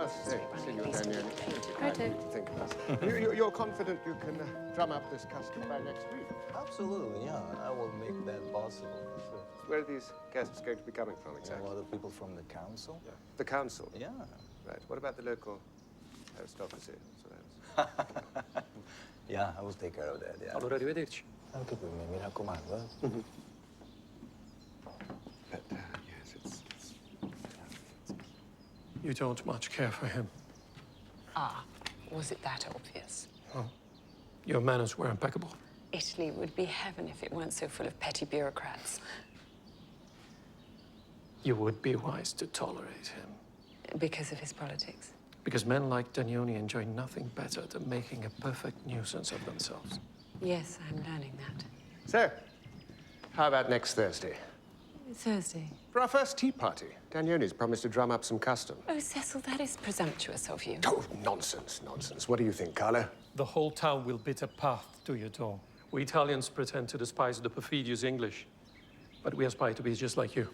must say, Signor Daniel, think of us. You're confident you can drum up this custom by next week? Absolutely, yeah. I will make that possible. Sure. Where are these guests going to be coming from exactly? Other people from the council. Yeah. The council? Yeah. Right. What about the local aristocracy? So Yeah, I will take care of that, yeah. Allora, arrivederci. Anche per me, mi raccomando, But, yes, it's... You don't much care for him. Ah, was it that obvious? Oh, your manners were impeccable. Italy would be heaven if it weren't so full of petty bureaucrats. You would be wise to tolerate him. Because of his politics. Because men like Danioni enjoy nothing better than making a perfect nuisance of themselves. Yes, I'm learning that. So, how about next Thursday? Thursday. For our first tea party, Danioni's promised to drum up some custom. Oh, Cecil, that is presumptuous of you. Oh, nonsense, nonsense. What do you think, Carlo? The whole town will bid a path to your door. We Italians pretend to despise the perfidious English, but we aspire to be just like you.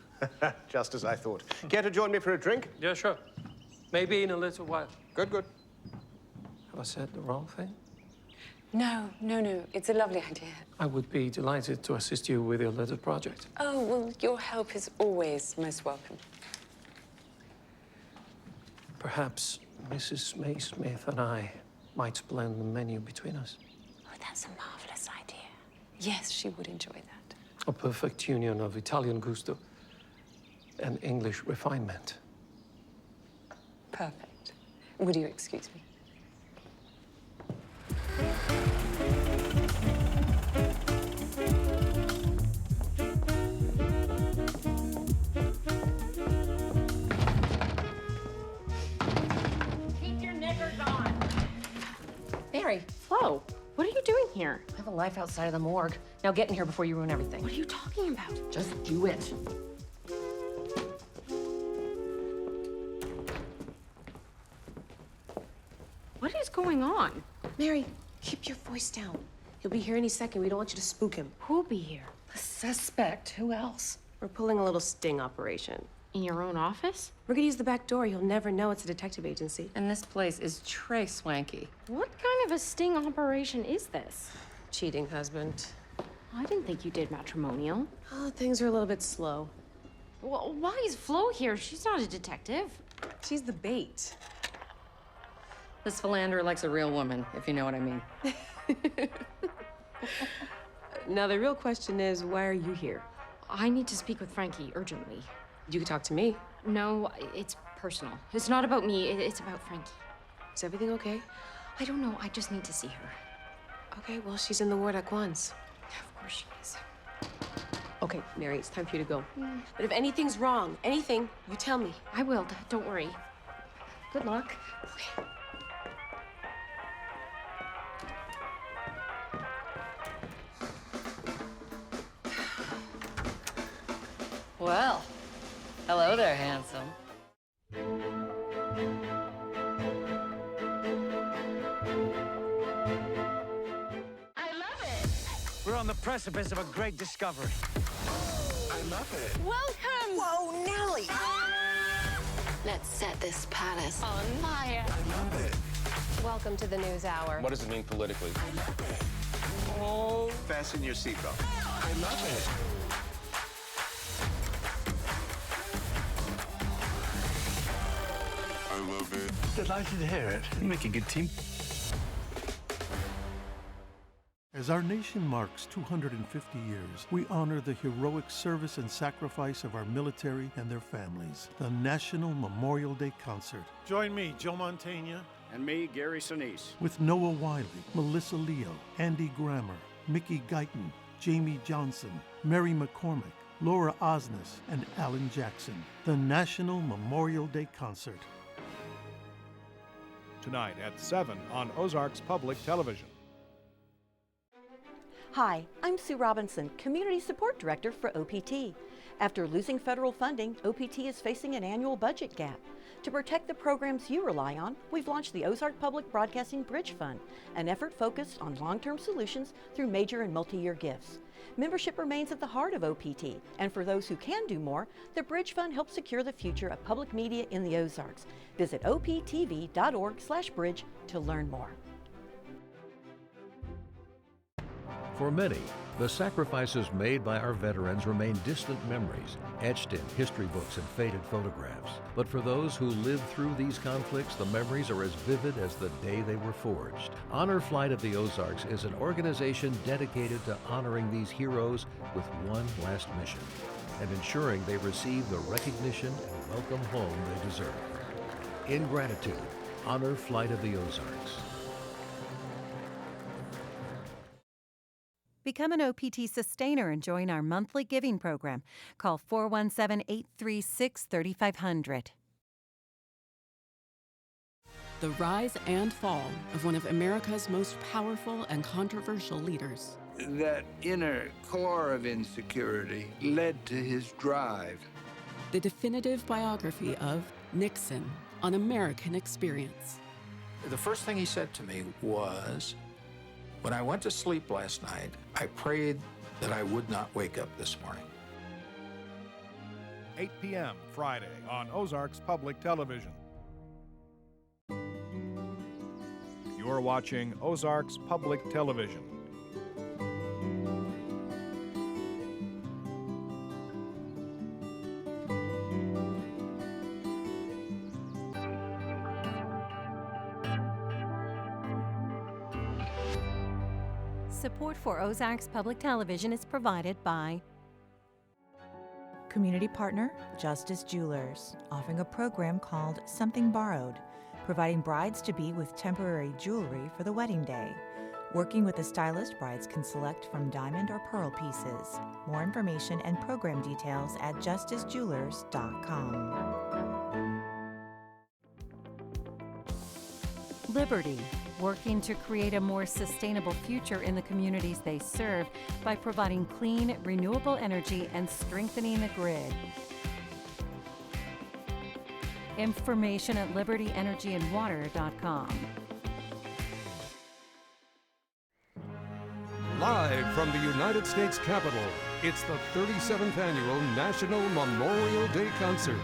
Just as I thought. Care to join me for a drink? Yeah, sure. Maybe in a little while. Good, good. Have I said the wrong thing? No. It's a lovely idea. I would be delighted to assist you with your little project. Oh, well, your help is always most welcome. Perhaps Mrs. May-Smith and I might blend the menu between us. Oh, that's a marvelous idea. Yes, she would enjoy that. A perfect union of Italian gusto and English refinement. Perfect. Would you excuse me? Keep your knickers on. Mary, Flo, what are you doing here? I have a life outside of the morgue. Now get in here before you ruin everything. What are you talking about? Just do it. What is going on? Mary, keep your voice down. He'll be here any second. We don't want you to spook him. Who'll be here? The suspect. Who else? We're pulling a little sting operation. In your own office? We're gonna use the back door. You'll never know it's a detective agency. And this place is Trey Swanky. What kind of a sting operation is this? Cheating husband. I didn't think you did matrimonial. Oh, things are a little bit slow. Well, why is Flo here? She's not a detective. She's the bait. This philanderer likes a real woman, if you know what I mean. Now, the real question is, why are you here? I need to speak with Frankie urgently. You can talk to me. No, it's personal. It's not about me, it's about Frankie. Is everything okay? I don't know, I just need to see her. Okay, well, she's in the ward at once. Of course she is. Okay, Mary, it's time for you to go. But if anything's wrong, anything, you tell me. I will, don't worry. Good luck. Okay. Well, hello there, handsome. I love it. We're on the precipice of a great discovery. I love it. Welcome. Whoa, Nellie! Let's set this palace On fire. I love it. Welcome to the News Hour. What does it mean politically? Fasten your seatbelt. I love it. I love it. Delighted to hear it. You make a good team. As our nation marks 250 years, we honor the heroic service and sacrifice of our military and their families. The National Memorial Day Concert. Join me, Joe Mantegna. And me, Gary Sinise. With Noah Wiley, Melissa Leo, Andy Grammer, Mickey Guyton, Jamie Johnson, Mary McCormick, Laura Osnes, and Alan Jackson. The National Memorial Day Concert. Tonight at 7 on Ozarks Public Television. Hi, I'm Sue Robinson, Community Support Director for OPT. After losing federal funding, OPT is facing an annual budget gap. To protect the programs you rely on, we've launched the Ozark Public Broadcasting Bridge Fund, an effort focused on long-term solutions through major and multi-year gifts. Membership remains at the heart of OPT, and for those who can do more, the Bridge Fund helps secure the future of public media in the Ozarks. Visit optv.org/bridge to learn more. For many, the sacrifices made by our veterans remain distant memories, etched in history books and faded photographs. But for those who lived through these conflicts, the memories are as vivid as the day they were forged. Honor Flight of the Ozarks is an organization dedicated to honoring these heroes with one last mission and ensuring they receive the recognition and welcome home they deserve. In gratitude, Honor Flight of the Ozarks. Become an OPT sustainer and join our monthly giving program. Call 417-836-3500. The rise and fall of one of America's most powerful and controversial leaders. That inner core of insecurity led to his drive. The definitive biography of Nixon on American Experience. The first thing he said to me was, when I went to sleep last night, I prayed that I would not wake up this morning. 8 p.m. Friday on Ozarks Public Television. You're watching Ozarks Public Television. Support for Ozarks Public Television is provided by Community partner, Justice Jewelers, offering a program called Something Borrowed, providing brides-to-be with temporary jewelry for the wedding day. Working with a stylist, brides can select from diamond or pearl pieces. More information and program details at justicejewelers.com. Liberty, working to create a more sustainable future in the communities they serve by providing clean, renewable energy and strengthening the grid. Information at libertyenergyandwater.com. Live from the United States Capitol, it's the 37th Annual National Memorial Day Concert.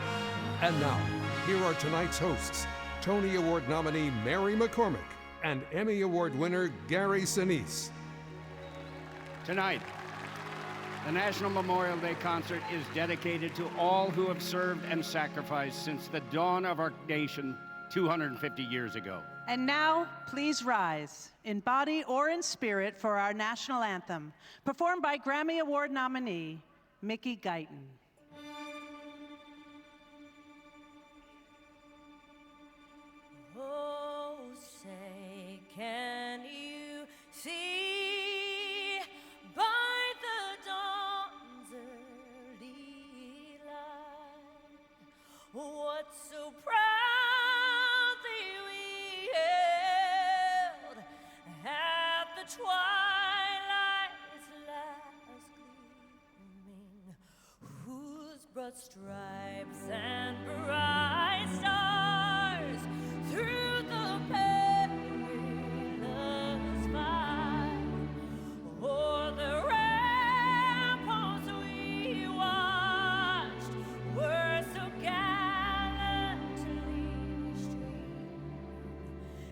And now, here are tonight's hosts, Tony Award nominee Mary McCormick and Emmy Award winner Gary Sinise. Tonight, the National Memorial Day Concert is dedicated to all who have served and sacrificed since the dawn of our nation 250 years ago. And now, please rise, in body or in spirit, for our national anthem, performed by Grammy Award nominee Mickey Guyton. Oh, say, can you see by the dawn's early light what so proudly we hailed at the twilight's last gleaming, whose broad stripes and bright stars through the perilous fight, o'er the ramparts we watched, were so gallantly streaming,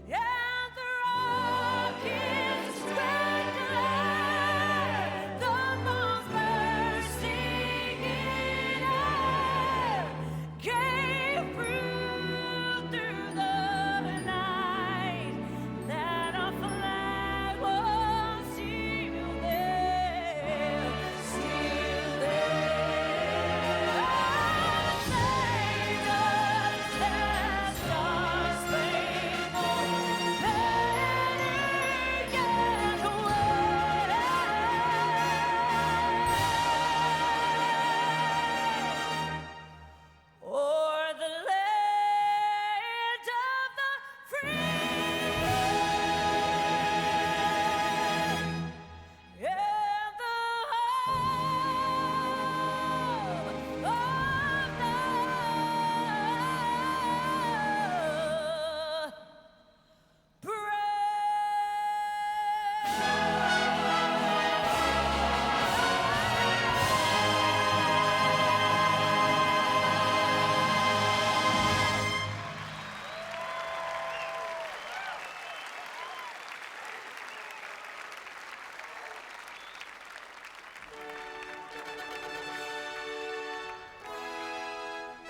and the rockets spread glare, the bombs bursting in air, gave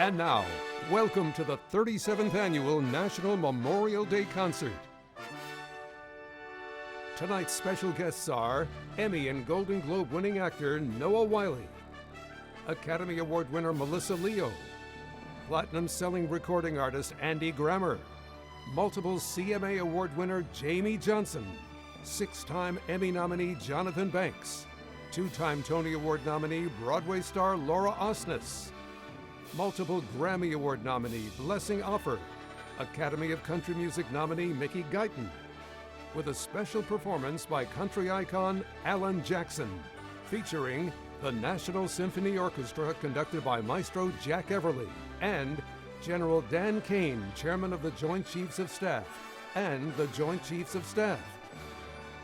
And now, welcome to the 37th Annual National Memorial Day Concert. Tonight's special guests are Emmy and Golden Globe winning actor Noah Wyle, Academy Award winner Melissa Leo, platinum-selling recording artist Andy Grammer, multiple CMA Award winner Jamie Johnson, 6-time Emmy nominee Jonathan Banks, 2-time Tony Award nominee Broadway star Laura Osnes, multiple Grammy Award nominee Blessing Offor, Academy of Country Music nominee Mickey Guyton, with a special performance by country icon Alan Jackson, featuring the National Symphony Orchestra conducted by Maestro Jack Everly, and General Dan Kane, Chairman of the Joint Chiefs of Staff, and the Joint Chiefs of Staff,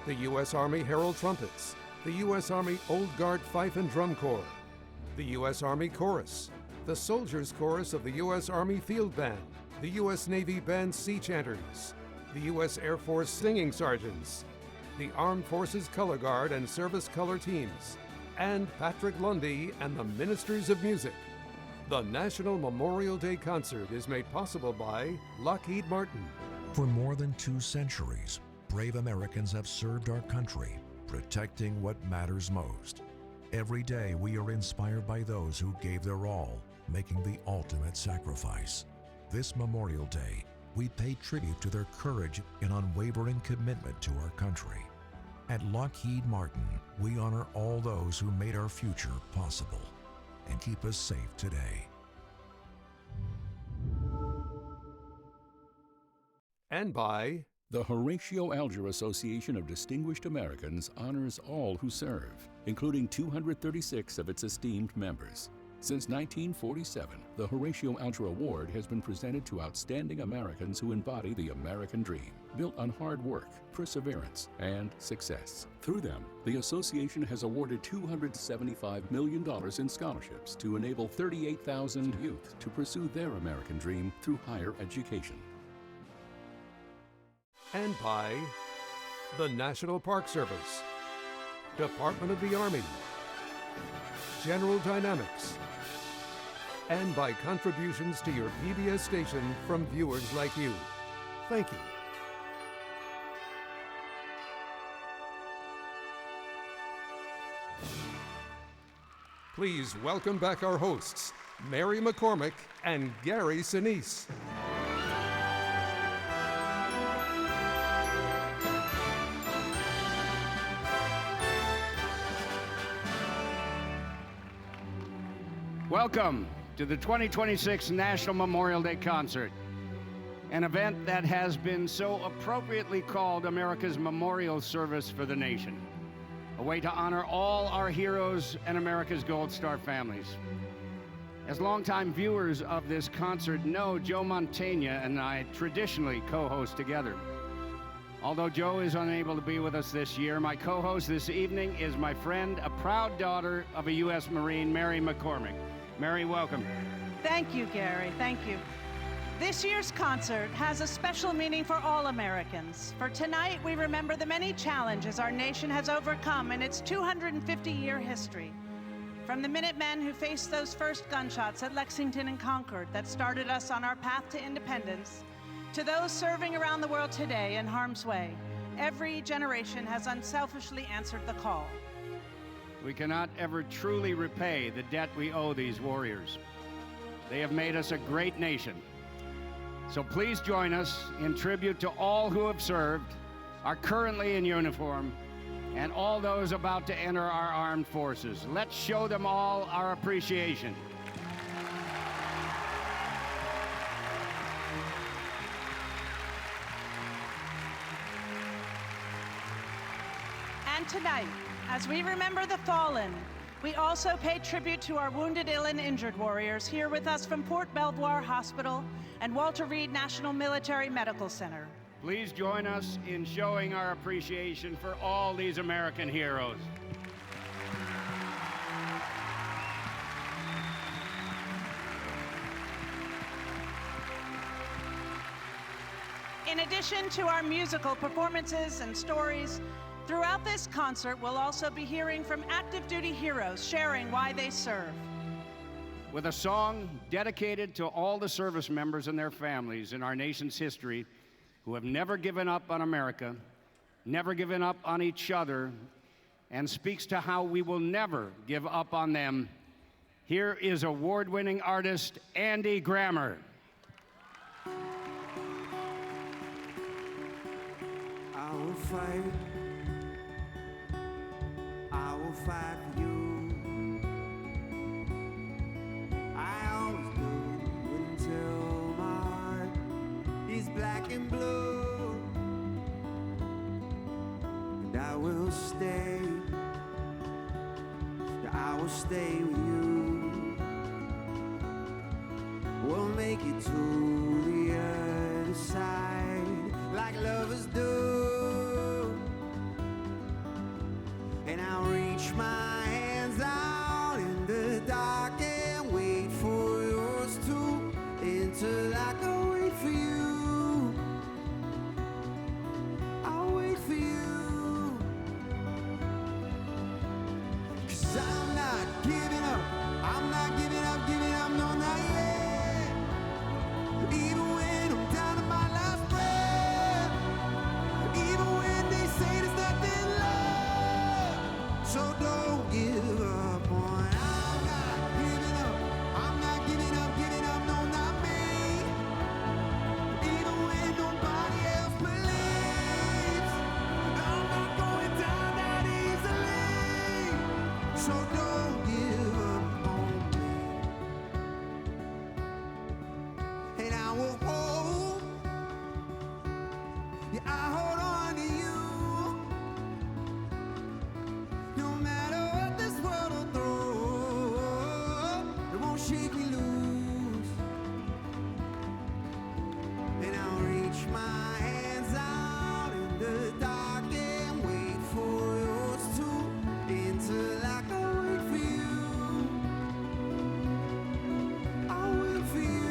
the U.S. Army Herald Trumpets, the U.S. Army Old Guard Fife and Drum Corps, the U.S. Army Chorus, the Soldiers Chorus of the U.S. Army Field Band, the U.S. Navy Band Sea Chanters, the U.S. Air Force Singing Sergeants, the Armed Forces Color Guard and Service Color Teams, and Patrick Lundy and the Ministers of Music. The National Memorial Day Concert is made possible by Lockheed Martin. For more than 2 centuries, brave Americans have served our country, protecting what matters most. Every day we are inspired by those who gave their all, making the ultimate sacrifice. This Memorial Day, we pay tribute to their courage and unwavering commitment to our country. At Lockheed Martin, we honor all those who made our future possible and keep us safe today. And by the Horatio Alger Association of Distinguished Americans honors all who serve, including 236 of its esteemed members. Since 1947, the Horatio Alger Award has been presented to outstanding Americans who embody the American dream, built on hard work, perseverance, and success. Through them, the association has awarded $275 million in scholarships to enable 38,000 youth to pursue their American dream through higher education. And by the National Park Service, Department of the Army, General Dynamics, and by contributions to your PBS station from viewers like you. Thank you. Please welcome back our hosts, Mary McCormick and Gary Sinise. Welcome to the 2026 National Memorial Day Concert, an event that has been so appropriately called America's Memorial Service for the Nation, a way to honor all our heroes and America's Gold Star families. As longtime viewers of this concert know, Joe Mantegna and I traditionally co-host together. Although Joe is unable to be with us this year, my co-host this evening is my friend, a proud daughter of a U.S. Marine, Mary McCormick. Mary, welcome. Thank you, Gary. Thank you. This year's concert has a special meaning for all Americans. For tonight, we remember the many challenges our nation has overcome in its 250-year history. From the Minutemen who faced those first gunshots at Lexington and Concord that started us on our path to independence, to those serving around the world today in harm's way, every generation has unselfishly answered the call. We cannot ever truly repay the debt we owe these warriors. They have made us a great nation. So please join us in tribute to all who have served, are currently in uniform, and all those about to enter our armed forces. Let's show them all our appreciation. And tonight, as we remember the fallen, we also pay tribute to our wounded, ill, and injured warriors here with us from Port Belvoir Hospital and Walter Reed National Military Medical Center. Please join us in showing our appreciation for all these American heroes. In addition to our musical performances and stories, throughout this concert, we'll also be hearing from active duty heroes sharing why they serve. with a song dedicated to all the service members and their families in our nation's history who have never given up on America, never given up on each other, and speaks to how we will never give up on them. Here is award-winning artist Andy Grammer. I will fight. I will fight for you. I always do until my heart is black and blue. And I will stay. I will stay with you. We'll make it to the other side like lovers do. And I'll reach my hands out in the dark and wait for yours to enter like I wait for you. I'll wait for you. 'Cause I'm not giving up. I'm not giving up, no, not yet. Even when I'm down to my last breath. Even when they say there's nothing left. So don't give up on. I'm not giving up. I'm not giving up, no, not me. Even when nobody else believes. I'm not going down that easily. So don't give up on me. And I will hold. Yeah, I hold on to you. No matter what this world will throw, it won't shake me loose. And I'll reach my hands out in the dark and wait for yours to enter like I wait for you. I'll wait for you.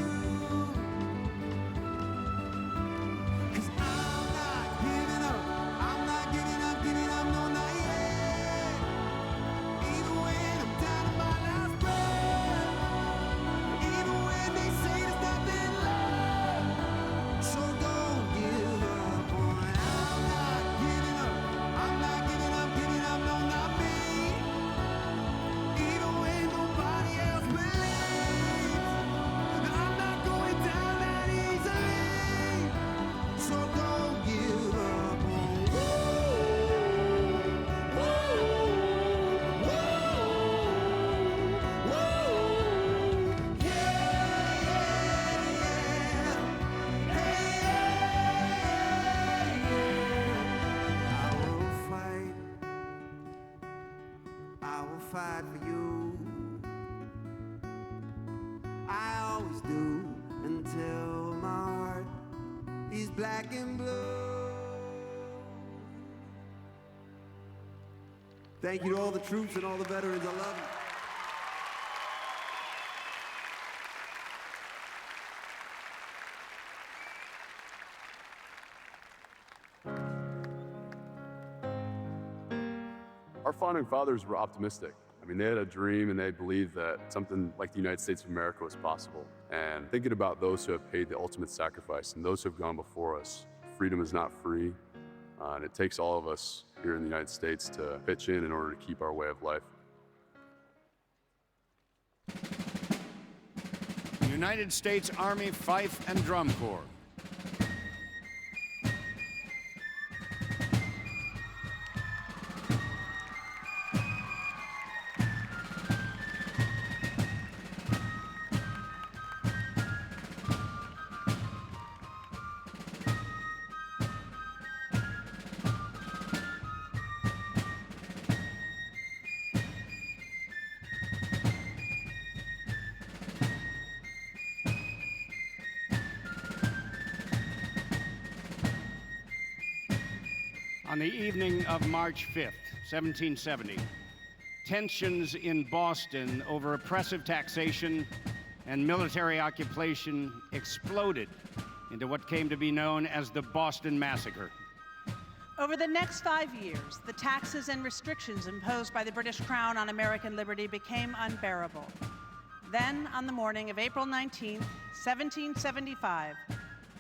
'Cause I'm not giving up. I'm not giving up, no, not yet. Even when I'm down to my last breath. Even when they say there's nothing left. So don't give up on. I'm not giving up. I'm not giving up, no, not me. Even when nobody else believes. I'm not going down that easily. So don't give up on. I will fight. I will fight for you. I always do until my heart is black and blue. Thank you to all the troops and all the veterans. I love you. Our founding fathers were optimistic. I mean, they had a dream and they believed that something like the United States of America was possible. And thinking about those who have paid the ultimate sacrifice and those who have gone before us, freedom is not free. And it takes all of us here in the United States to pitch in order to keep our way of life. United States Army Fife and Drum Corps. On the evening of March 5th, 1770, tensions in Boston over oppressive taxation and military occupation exploded into what came to be known as the Boston Massacre. Over the next 5 years, the taxes and restrictions imposed by the British Crown on American liberty became unbearable. Then, on the morning of April 19, 1775,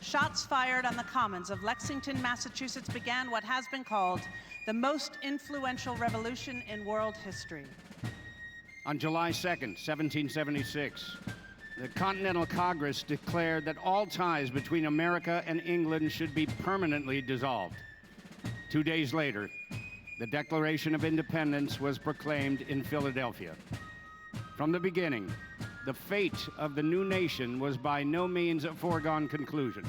shots fired on the commons of Lexington, Massachusetts began what has been called the most influential revolution in world history. On July 2nd, 1776, the Continental Congress declared that all ties between America and England should be permanently dissolved. 2 days later, the Declaration of Independence was proclaimed in Philadelphia. From the beginning, the fate of the new nation was by no means a foregone conclusion.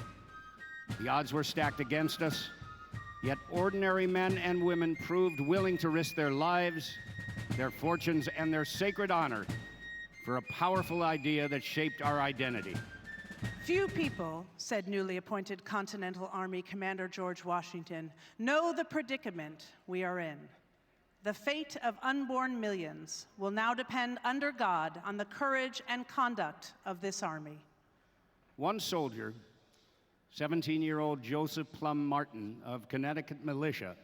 The odds were stacked against us, yet ordinary men and women proved willing to risk their lives, their fortunes, and their sacred honor for a powerful idea that shaped our identity. Few people, said newly appointed Continental Army Commander George Washington, know the predicament we are in. The fate of unborn millions will now depend under God on the courage and conduct of this army. One soldier, 17-year-old Joseph Plum Martin of Connecticut Militia,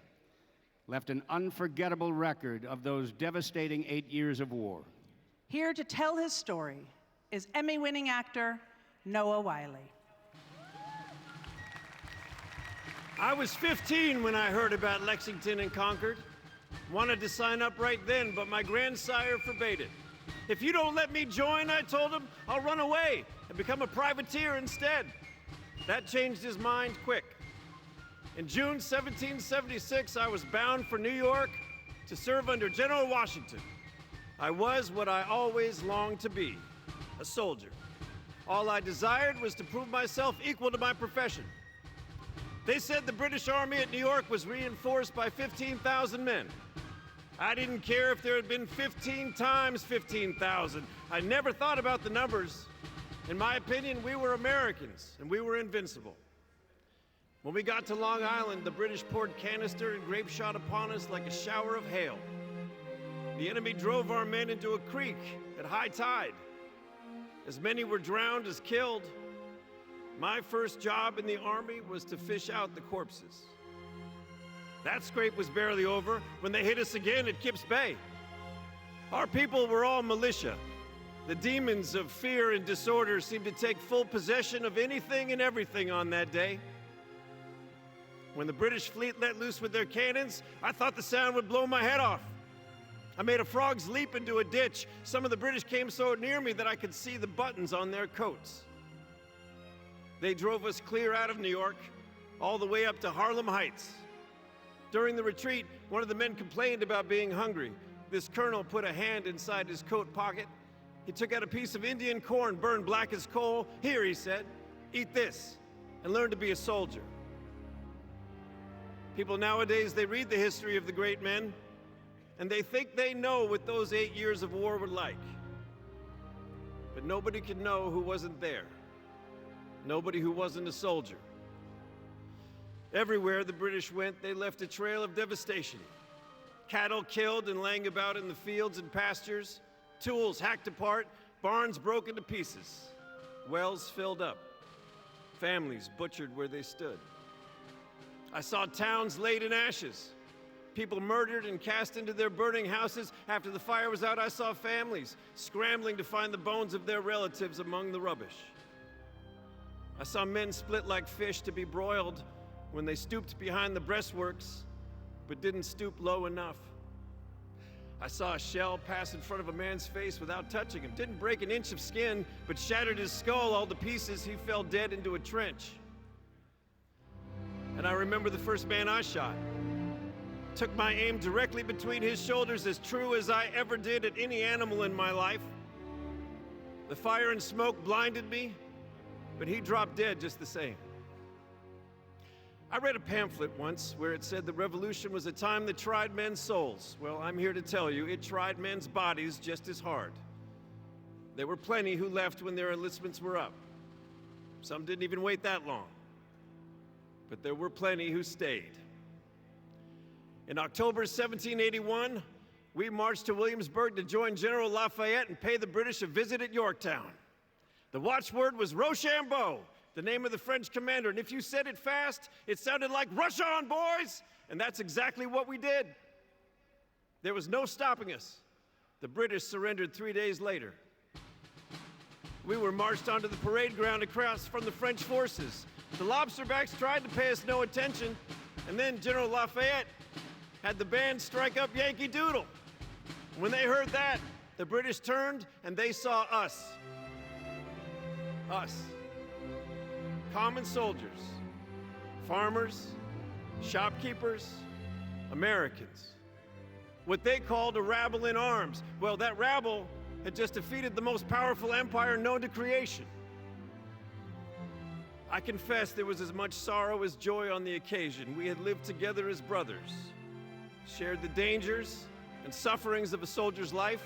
left an unforgettable record of those devastating 8 years of war. Here to tell his story is Emmy-winning actor Noah Wiley. I was 15 when I heard about Lexington and Concord. Wanted to sign up right then, but my grandsire forbade it. If you don't let me join, I told him, I'll run away and become a privateer instead. That changed his mind quick. In June 1776, I was bound for New York to serve under General Washington. I was what I always longed to be, a soldier. All I desired was to prove myself equal to my profession. They said the British Army at New York was reinforced by 15,000 men. I didn't care if there had been 15 times 15,000. I never thought about the numbers. In my opinion, we were Americans, and we were invincible. When we got to Long Island, the British poured canister and grape shot upon us like a shower of hail. The enemy drove our men into a creek at high tide. As many were drowned as killed. My first job in the Army was to fish out the corpses. That scrape was barely over when they hit us again at Kips Bay. Our people were all militia. The demons of fear and disorder seemed to take full possession of anything and everything on that day. When the British fleet let loose with their cannons, I thought the sound would blow my head off. I made a frog's leap into a ditch. Some of the British came so near me that I could see the buttons on their coats. They drove us clear out of New York, all the way up to Harlem Heights. During the retreat, one of the men complained about being hungry. This colonel put a hand inside his coat pocket. He took out a piece of Indian corn burned black as coal. Here, he said, eat this and learn to be a soldier. People nowadays, they read the history of the great men, and they think they know what those 8 years of war were like. But nobody can know who wasn't there. Nobody who wasn't a soldier. Everywhere the British went, they left a trail of devastation. Cattle killed and laying about in the fields and pastures, tools hacked apart, barns broken to pieces, wells filled up, families butchered where they stood. I saw towns laid in ashes, people murdered and cast into their burning houses. After the fire was out, I saw families scrambling to find the bones of their relatives among the rubbish. I saw men split like fish to be broiled when they stooped behind the breastworks, but didn't stoop low enough. I saw a shell pass in front of a man's face without touching him. Didn't break an inch of skin, but shattered his skull all to pieces. He fell dead into a trench. And I remember the first man I shot. Took my aim directly between his shoulders, as true as I ever did at any animal in my life. The fire and smoke blinded me, but he dropped dead just the same. I read a pamphlet once where it said the revolution was a time that tried men's souls. Well, I'm here to tell you, it tried men's bodies just as hard. There were plenty who left when their enlistments were up. Some didn't even wait that long. But there were plenty who stayed. In October 1781, we marched to Williamsburg to join General Lafayette and pay the British a visit at Yorktown. The watchword was Rochambeau, the name of the French commander, and if you said it fast, it sounded like, "Rush on, boys!" And that's exactly what we did. There was no stopping us. The British surrendered 3 days later. We were marched onto the parade ground across from the French forces. The lobsterbacks tried to pay us no attention, and then General Lafayette had the band strike up Yankee Doodle. When they heard that, the British turned and they saw us. Us. Common soldiers, farmers, shopkeepers, Americans. What they called a rabble in arms. Well, that rabble had just defeated the most powerful empire known to creation. I confess there was as much sorrow as joy on the occasion. We had lived together as brothers, shared the dangers and sufferings of a soldier's life,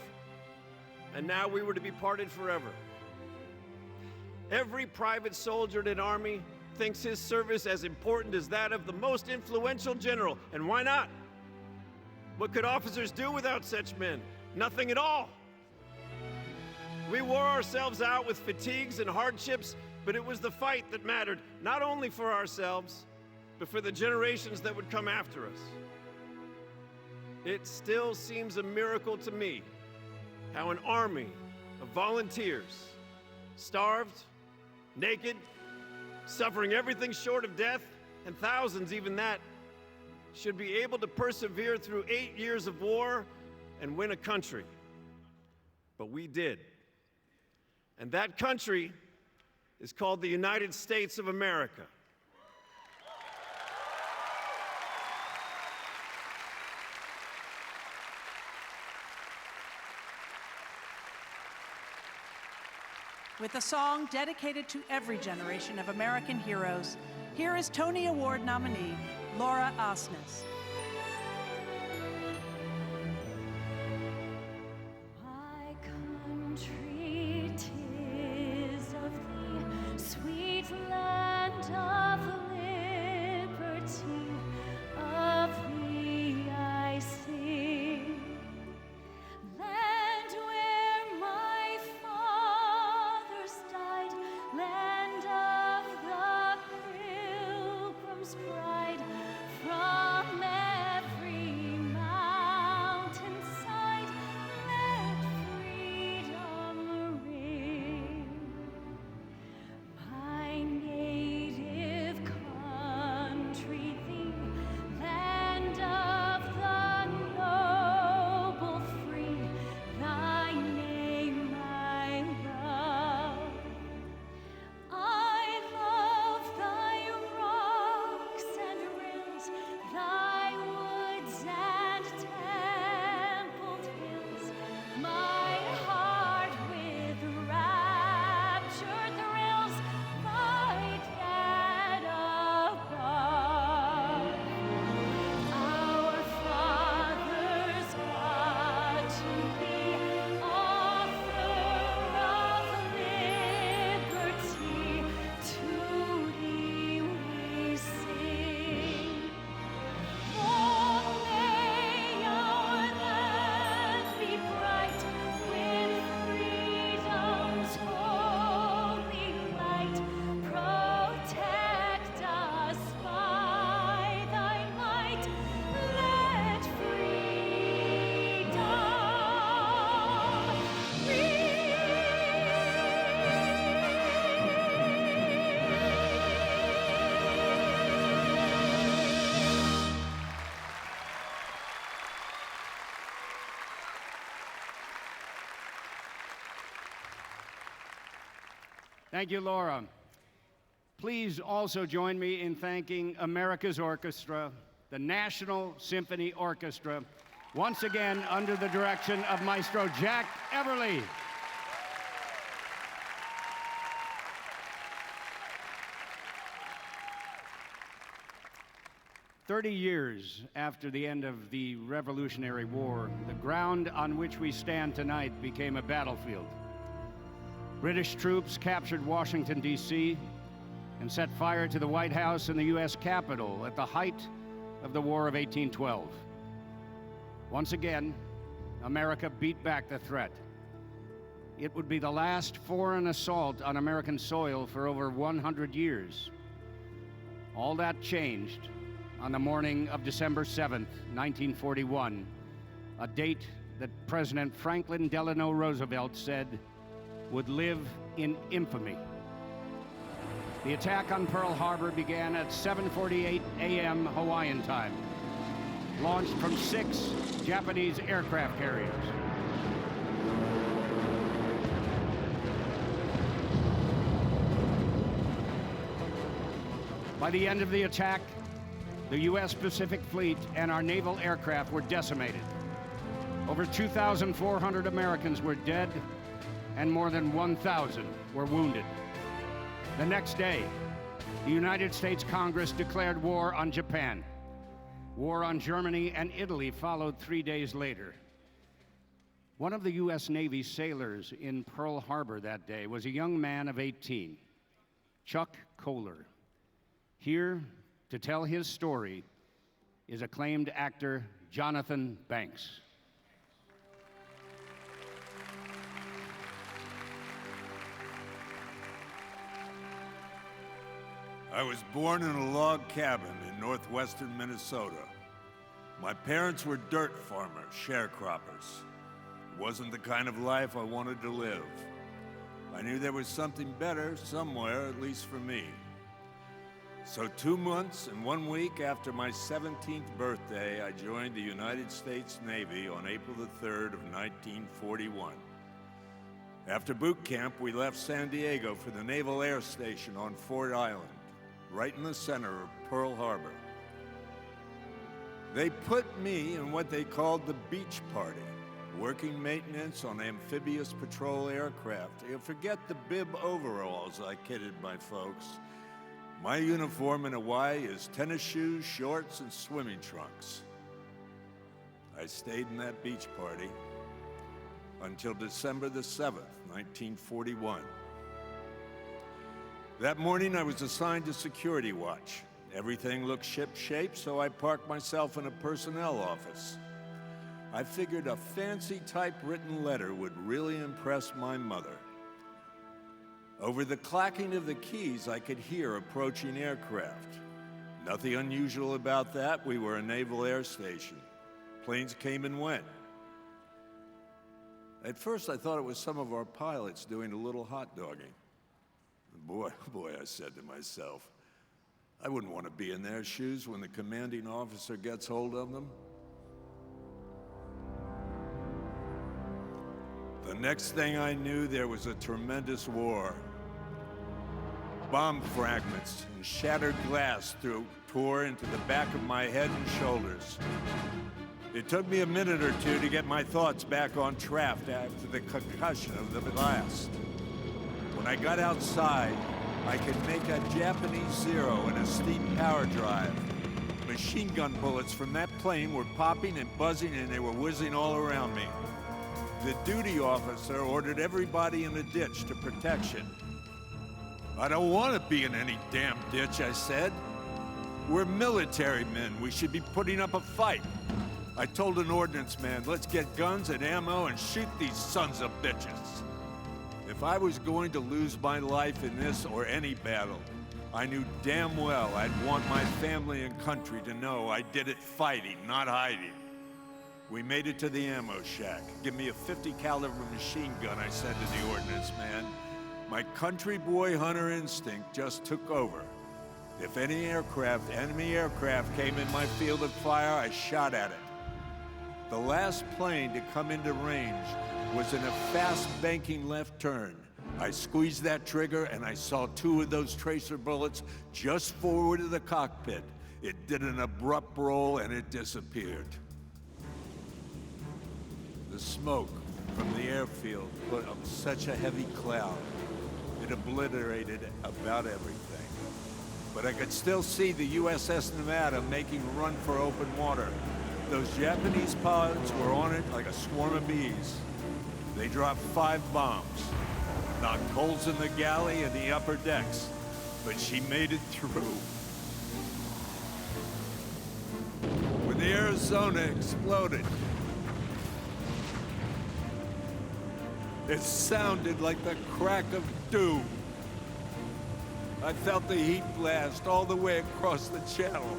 and now we were to be parted forever. Every private soldier in an army thinks his service as important as that of the most influential general, and why not? What could officers do without such men? Nothing at all. We wore ourselves out with fatigues and hardships, but it was the fight that mattered, not only for ourselves, but for the generations that would come after us. It still seems a miracle to me how an army of volunteers, starved, naked, suffering everything short of death, and thousands even that, should be able to persevere through 8 years of war and win a country. But we did. And that country is called the United States of America. With a song dedicated to every generation of American heroes, here is Tony Award nominee Laura Osnes. My country, 'tis of thee, sweet land of liberty, of thee I sing. Land where my fathers died, land of the Pilgrim's pride, from every mountainside, let freedom ring. My native country, thee, land of the noble free, thy name I love. I love thy rocks and rills, thy woods and templed hills. My heart with rapture thrills, thy dead above. Our fathers God to thee, author of liberty, to thee we sing. Long may our land be bright with freedom's holy light. Protect us by thy might. Let freedom Thank you, Laura. Please also join me in thanking America's Orchestra, the National Symphony Orchestra, once again under the direction of Maestro Jack Everly. "30 years after the end of the Revolutionary War, the ground on which we stand tonight became a battlefield. British troops captured Washington, D.C., and set fire to the White House and the U.S. Capitol at the height of the War of 1812. Once again, America beat back the threat. It would be the last foreign assault on American soil for over 100 years. All that changed on the morning of December 7th, 1941, a date that President Franklin Delano Roosevelt said would live in infamy. The attack on Pearl Harbor began at 7:48 a.m. Hawaiian time, launched from 6 Japanese aircraft carriers. By the end of the attack, the U.S. Pacific Fleet and our naval aircraft were decimated. Over 2,400 Americans were dead, and more than 1,000 were wounded. The next day, the United States Congress declared war on Japan. War on Germany and Italy followed 3 days later. One of the U.S. Navy sailors in Pearl Harbor that day was a young man of 18, Chuck Kohler. Here to tell his story is acclaimed actor Jonathan Banks. I was born in a log cabin in northwestern Minnesota. My parents were dirt farmers, sharecroppers. It wasn't the kind of life I wanted to live. I knew there was something better somewhere, at least for me. So 2 months and 1 week after my 17th birthday, I joined the United States Navy on April the 3rd of 1941. After boot camp, we left San Diego for the Naval Air Station on Ford Island, right in the center of Pearl Harbor. They put me in what they called the beach party, working maintenance on amphibious patrol aircraft. You forget the bib overalls, I kidded my folks. My uniform in Hawaii is tennis shoes, shorts, and swimming trunks. I stayed in that beach party until December the 7th, 1941. That morning, I was assigned to security watch. Everything looked ship-shape, so I parked myself in a personnel office. I figured a fancy typewritten letter would really impress my mother. Over the clacking of the keys, I could hear approaching aircraft. Nothing unusual about that. We were a naval air station. Planes came and went. At first, I thought it was some of our pilots doing a little hot dogging. Boy, I said to myself, I wouldn't want to be in their shoes when the commanding officer gets hold of them. The next thing I knew, there was a tremendous war. Bomb fragments and shattered glass tore into the back of my head and shoulders. It took me a minute or two to get my thoughts back on track after the concussion of the blast. When I got outside, I could make a Japanese Zero in a steep power drive. Machine gun bullets from that plane were popping and buzzing, and they were whizzing all around me. The duty officer ordered everybody in the ditch to protection. I don't want to be in any damn ditch, I said. We're military men. We should be putting up a fight. I told an ordnance man, let's get guns and ammo and shoot these sons of bitches. If I was going to lose my life in this or any battle, I knew damn well I'd want my family and country to know I did it fighting, not hiding. We made it to the ammo shack. Give me a .50 caliber machine gun, I said to the ordnance man. My country boy hunter instinct just took over. If any enemy aircraft came in my field of fire, I shot at it. The last plane to come into range was in a fast banking left turn. I squeezed that trigger and I saw 2 of those tracer bullets just forward of the cockpit. It did an abrupt roll and it disappeared. The smoke from the airfield put up such a heavy cloud. It obliterated about everything. But I could still see the USS Nevada making a run for open water. Those Japanese pilots were on it like a swarm of bees. They dropped 5 bombs, knocked holes in the galley and the upper decks, but she made it through. When the Arizona exploded, it sounded like the crack of doom. I felt the heat blast all the way across the channel.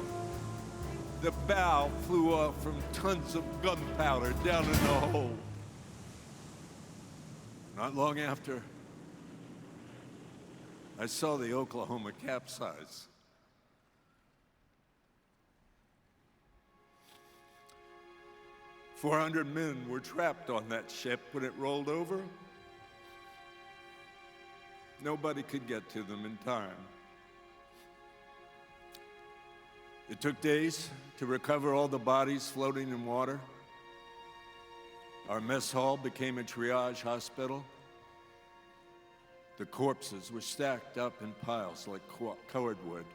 The bow flew off from tons of gunpowder down in the hole. Not long after, I saw the Oklahoma capsize. "400 men were trapped on that ship when it rolled over. Nobody could get to them in time. It took days to recover all the bodies floating in water. Our mess hall became a triage hospital. The corpses were stacked up in piles like cordwood.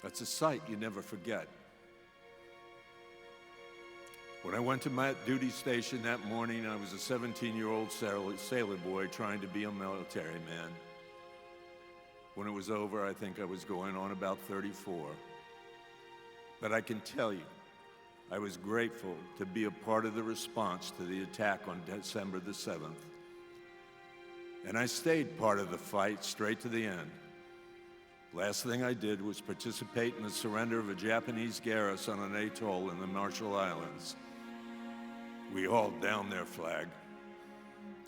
That's a sight you never forget. When I went to my duty station that morning, I was a 17-year-old sailor boy trying to be a military man. When it was over, I think I was going on about 34. But I can tell you, I was grateful to be a part of the response to the attack on December the 7th. And I stayed part of the fight straight to the end. Last thing I did was participate in the surrender of a Japanese garrison on an atoll in the Marshall Islands. We hauled down their flag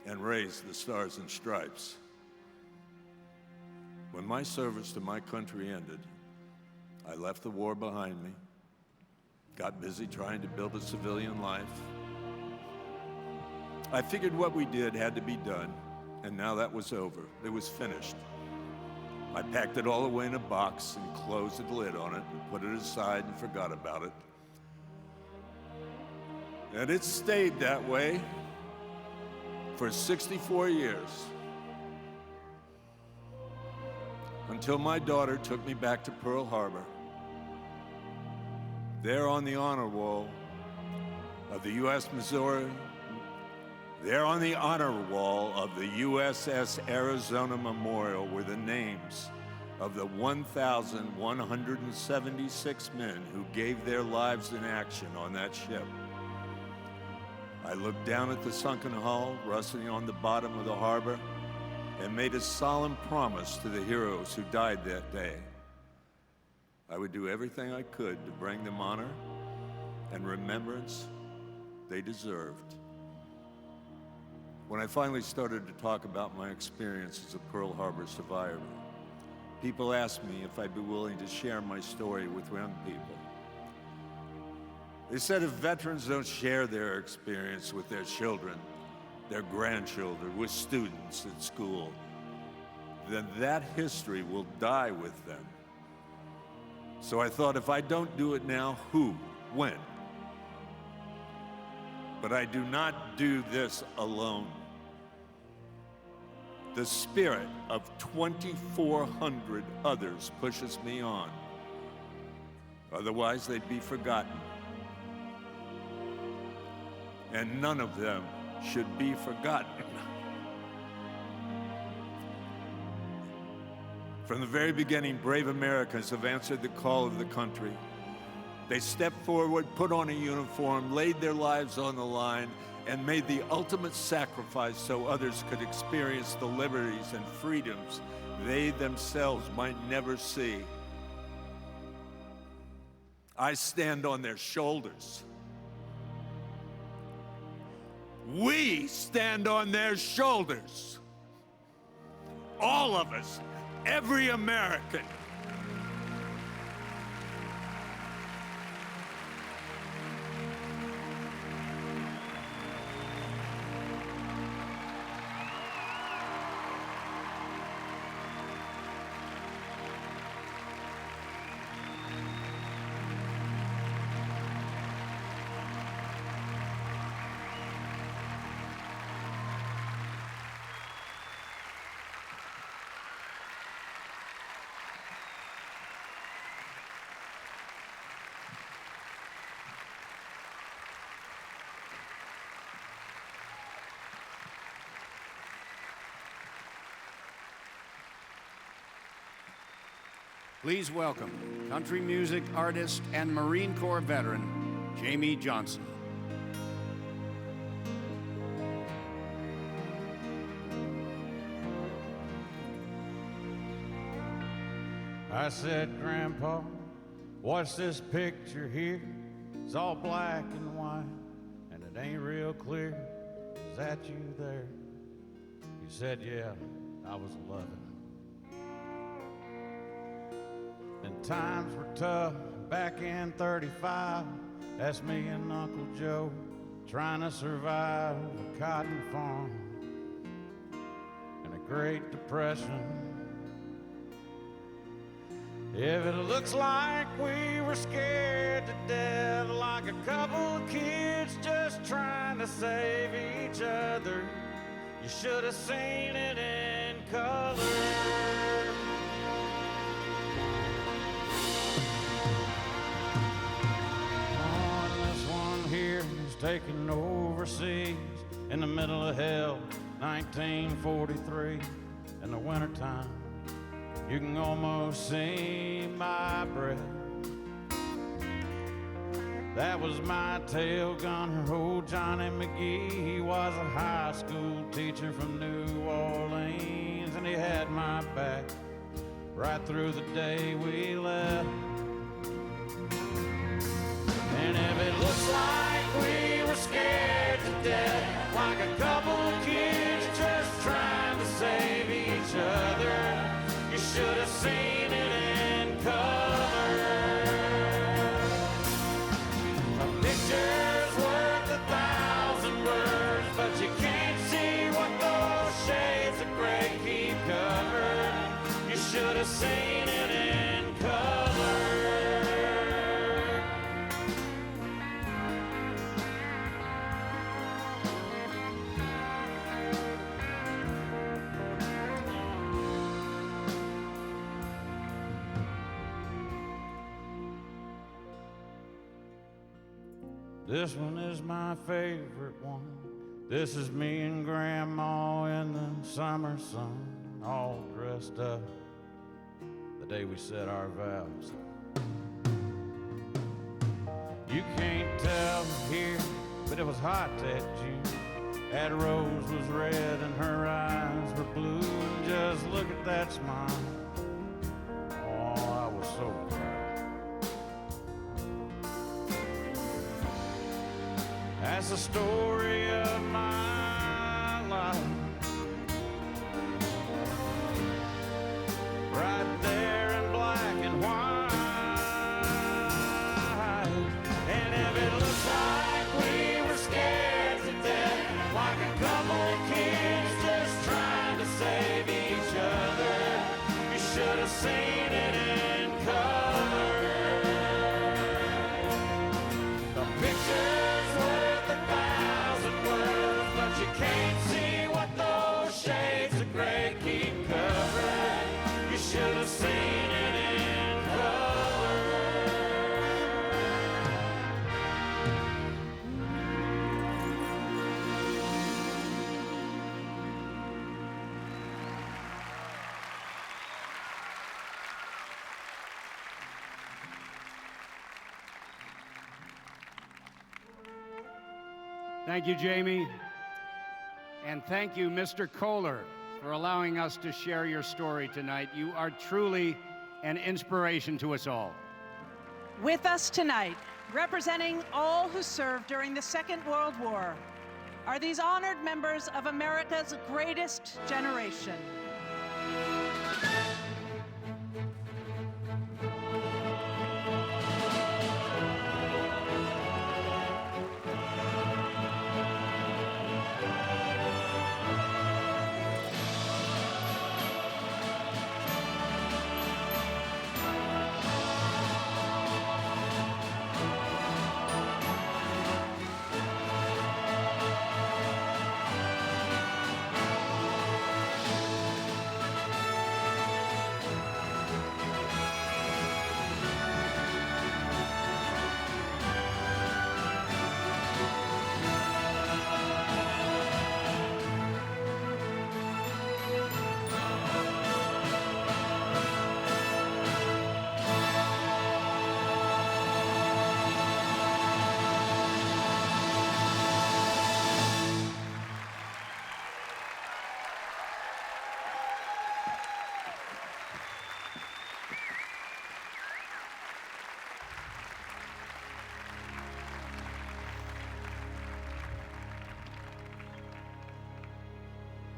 and raised the Stars and Stripes. When my service to my country ended, I left the war behind me, got busy trying to build a civilian life. I figured what we did had to be done, and now that was over. It was finished. I packed it all away in a box and closed the lid on it and put it aside and forgot about it. And it stayed that way for 64 years. Until my daughter took me back to Pearl Harbor. There on the honor wall of the USS Arizona Memorial were the names of the 1,176 men who gave their lives in action on that ship. I looked down at the sunken hull rusting on the bottom of the harbor and made a solemn promise to the heroes who died that day. I would do everything I could to bring them honor and remembrance they deserved. When I finally started to talk about my experience as a Pearl Harbor survivor, people asked me if I'd be willing to share my story with young people. They said if veterans don't share their experience with their children, their grandchildren, with students at school, then that history will die with them. So I thought, if I don't do it now, who? When? But I do not do this alone. The spirit of 2,400 others pushes me on. Otherwise, they'd be forgotten. And none of them should be forgotten. From the very beginning, brave Americans have answered the call of the country. They stepped forward, put on a uniform, laid their lives on the line, and made the ultimate sacrifice so others could experience the liberties and freedoms they themselves might never see. I stand on their shoulders. We stand on their shoulders. All of us, every American. Please welcome country music artist and Marine Corps veteran, Jamey Johnson. I said, Grandpa, what's this picture here? It's all black and white, and it ain't real clear. Is that you there? You said, yeah, I was 11. And times were tough back in 35. That's me and Uncle Joe trying to survive a cotton farm and a Great Depression. If it looks like we were scared to death, like a couple of kids just trying to save each other, you should have seen it in color. This one here is taken overseas in the middle of hell, 1943, in the wintertime. You can almost see my breath. That was my tail gunner, old Johnny McGee. He was a high school teacher from New Orleans, and he had my back right through the day we left. And if it looks like we were scared to death, like a couple of kids just trying to save each other, you should have seen it in color. A picture's worth 1,000 words, but you can't see what those shades of gray keep covered. You should have seen it in color. This one is my favorite one. This is me and Grandma in the summer sun, all dressed up the day we said our vows. You can't tell here, but it was hot that June. That rose was red and her eyes were blue. And just look at that smile. Oh, I was so proud. That's the story of my life. Right there in black and white. And if it looks like we were scared to death, like a couple of kids just trying to save each other, you should have seen it in color. The picture's worth 1,000 words, but you can't see what those shades of gray keep covering. You should have seen it in color. Thank you, Jamie. And thank you, Mr. Kohler, for allowing us to share your story tonight. You are truly an inspiration to us all. With us tonight, representing all who served during the Second World War, are these honored members of America's greatest generation.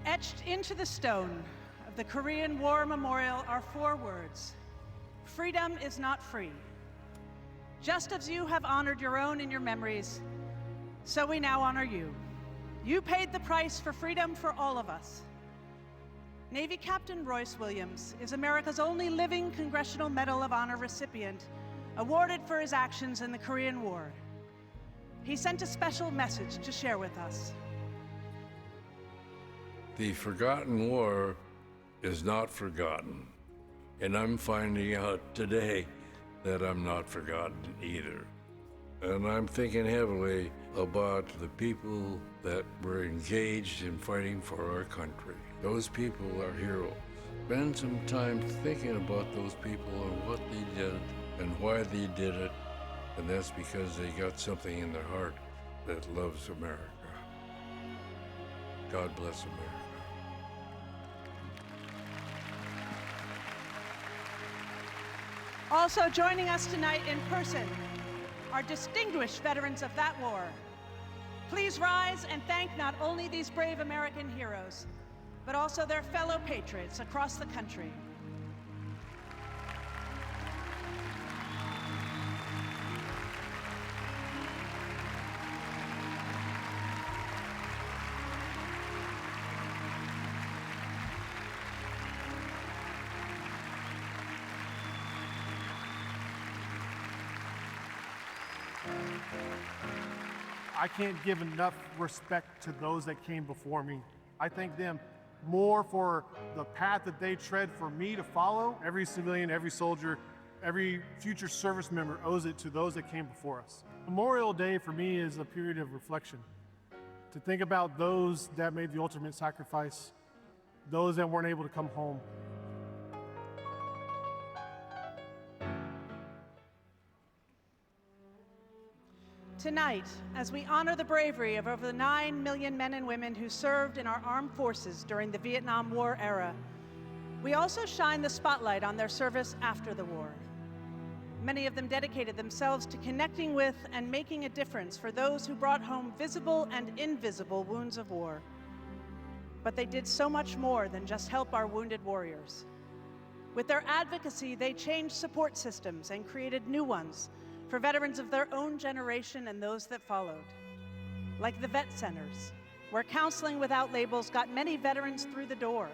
Etched into the stone the Korean War Memorial are 4 words: freedom is not free. Just as you have honored your own in your memories, so we now honor you. You paid the price for freedom for all of us. Navy Captain Royce Williams is America's only living Congressional Medal of Honor recipient, awarded for his actions in the Korean War. He sent a special message to share with us. The forgotten war is not forgotten, and I'm finding out today that I'm not forgotten either. And I'm thinking heavily about the people that were engaged in fighting for our country. Those people are heroes. Spend some time thinking about those people and what they did and why they did it, and that's because they got something in their heart that loves America. God bless America. Also joining us tonight in person are distinguished veterans of that war. Please rise and thank not only these brave American heroes, but also their fellow patriots across the country. I can't give enough respect to those that came before me. I thank them more for the path that they tread for me to follow. Every civilian, every soldier, every future service member owes it to those that came before us. Memorial Day for me is a period of reflection, to think about those that made the ultimate sacrifice, those that weren't able to come home. Tonight, as we honor the bravery of over 9 million men and women who served in our armed forces during the Vietnam War era, we also shine the spotlight on their service after the war. Many of them dedicated themselves to connecting with and making a difference for those who brought home visible and invisible wounds of war. But they did so much more than just help our wounded warriors. With their advocacy, they changed support systems and created new ones for veterans of their own generation and those that followed, like the Vet Centers, where counseling without labels got many veterans through the door,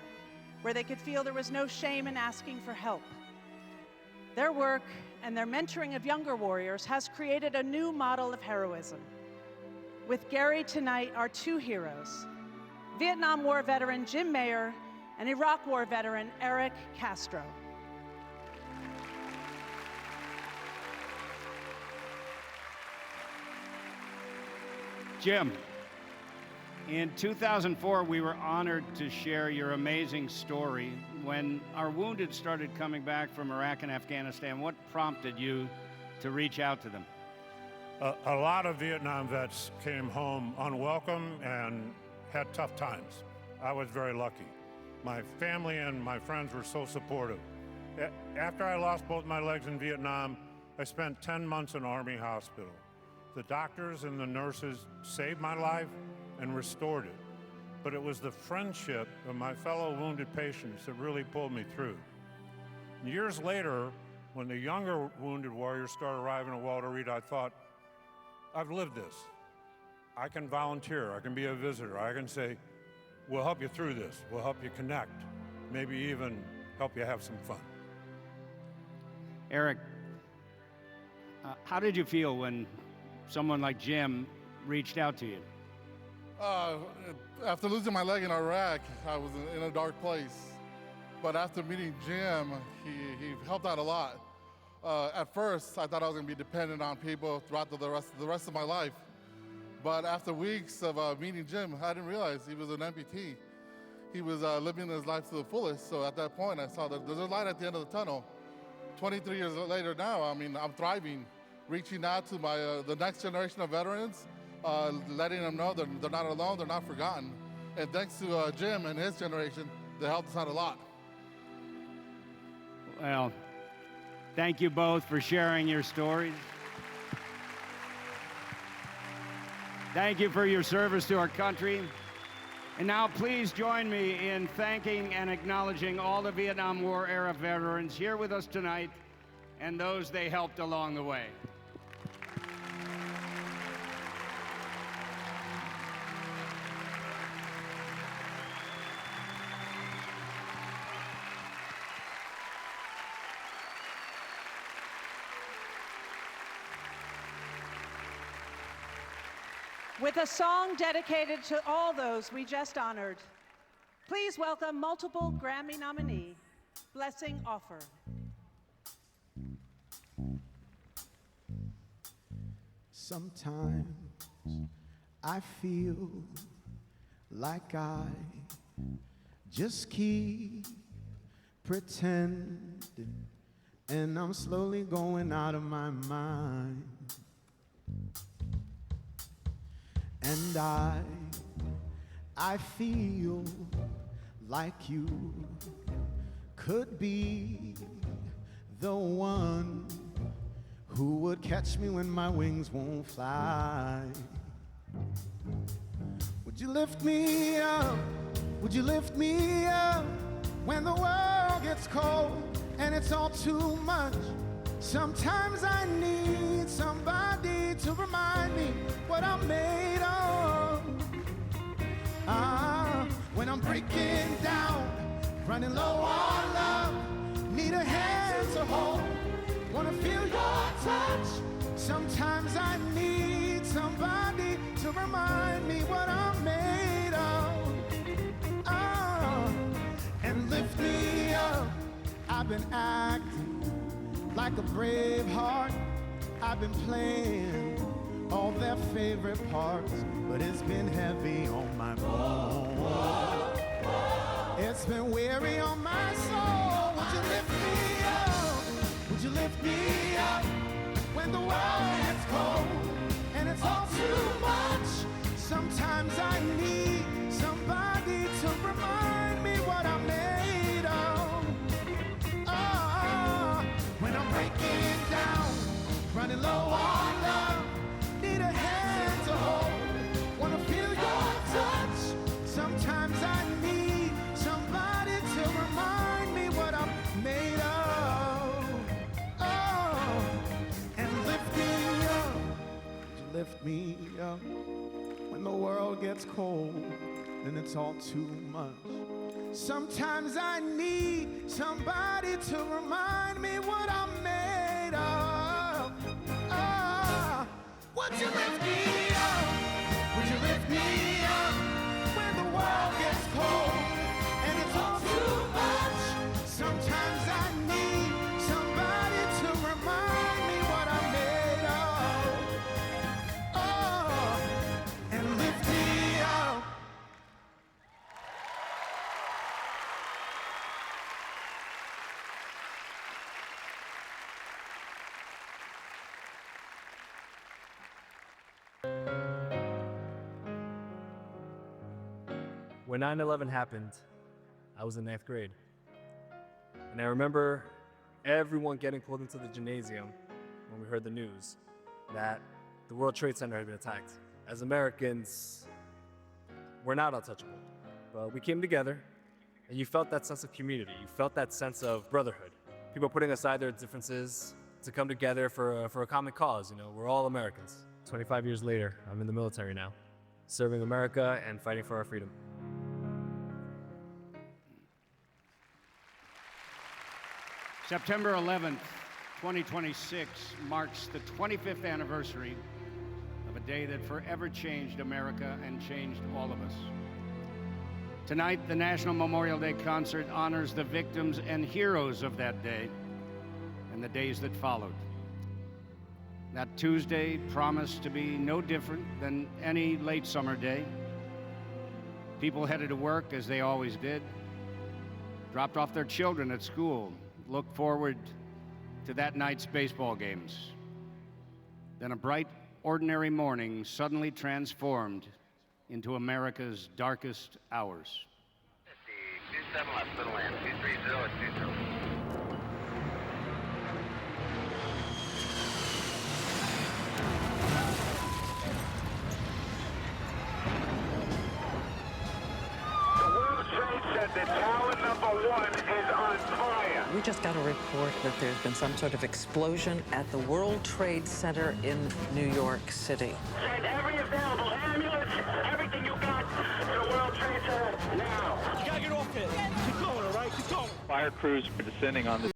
where they could feel there was no shame in asking for help. Their work and their mentoring of younger warriors has created a new model of heroism. With Gary tonight are 2 heroes, Vietnam War veteran Jim Mayer and Iraq War veteran Eric Castro. Jim, in 2004, we were honored to share your amazing story. When our wounded started coming back from Iraq and Afghanistan, what prompted you to reach out to them? A lot of Vietnam vets came home unwelcome and had tough times. I was very lucky. My family and my friends were so supportive. After I lost both my legs in Vietnam, I spent 10 months in Army hospital. The doctors and the nurses saved my life and restored it. But it was the friendship of my fellow wounded patients that really pulled me through. Years later, when the younger wounded warriors started arriving at Walter Reed, I thought, I've lived this. I can volunteer, I can be a visitor, I can say, we'll help you through this, we'll help you connect, maybe even help you have some fun. Eric, how did you feel when someone like Jim reached out to you? After losing my leg in Iraq, I was in a dark place. But after meeting Jim, he helped out a lot. At first, I thought I was going to be dependent on people throughout the rest of my life. But after weeks of meeting Jim, I didn't realize he was an amputee. He was living his life to the fullest. So at that point, I saw that there's a light at the end of the tunnel. 23 years later now, I mean, I'm thriving, reaching out to the next generation of veterans, letting them know that they're not alone, they're not forgotten. And thanks to Jim and his generation, they helped us out a lot. Well, thank you both for sharing your stories. Thank you for your service to our country. And now please join me in thanking and acknowledging all the Vietnam War era veterans here with us tonight and those they helped along the way. With a song dedicated to all those we just honored, please welcome multiple Grammy nominee, Blessing Offor. Sometimes I feel like I just keep pretending, and I'm slowly going out of my mind. And I feel like you could be the one who would catch me when my wings won't fly. Would you lift me up? Would you lift me up when the world gets cold and it's all too much? Sometimes I need somebody to remind me what I'm made of. When I'm breaking down, running low on love, need a hand to hold, wanna feel your touch. Sometimes I need somebody to remind me what I'm made of. And lift me up. I've been acting like a brave heart. I've been playing all their favorite parts, but it's been heavy on my bones. It's been weary on my soul. Would you lift me up? Would you lift me up when the world gets cold and it's all too much? Sometimes I need somebody to remind me what I'm made of. When I'm breaking down, running low on love, need a hand to hold, wanna feel your touch. Sometimes I need somebody to remind me what I'm made of. And lift me up. Would you lift me up when the world gets cold and it's all too much? Sometimes I need somebody to remind me what I'm made of. Would you lift me up? Would you lift me up when the world gets cold and it's all too much? Sometimes I need somebody to remind me what I'm made of. And lift me up. When 9/11 happened, I was in 9th grade. And I remember everyone getting pulled into the gymnasium when we heard the news that the World Trade Center had been attacked. As Americans, we're not untouchable, but we came together and you felt that sense of community. You felt that sense of brotherhood. People putting aside their differences to come together for a common cause. You know, we're all Americans. 25 years later, I'm in the military now, serving America and fighting for our freedom. September 11th, 2026 marks the 25th anniversary of a day that forever changed America and changed all of us. Tonight, the National Memorial Day Concert honors the victims and heroes of that day and the days that followed. That Tuesday promised to be no different than any late summer day. People headed to work as they always did, dropped off their children at school, looked forward to that night's baseball games. Then a bright, ordinary morning suddenly transformed into America's darkest hours. 27 left, middle land, 230 at 20. The tower number 1 is on fire. We just got a report that there's been some sort of explosion at the World Trade Center in New York City. Send every available ambulance, everything you got to the World Trade Center now. You gotta get off it. Keep going, all right? Keep going. Fire crews are descending on the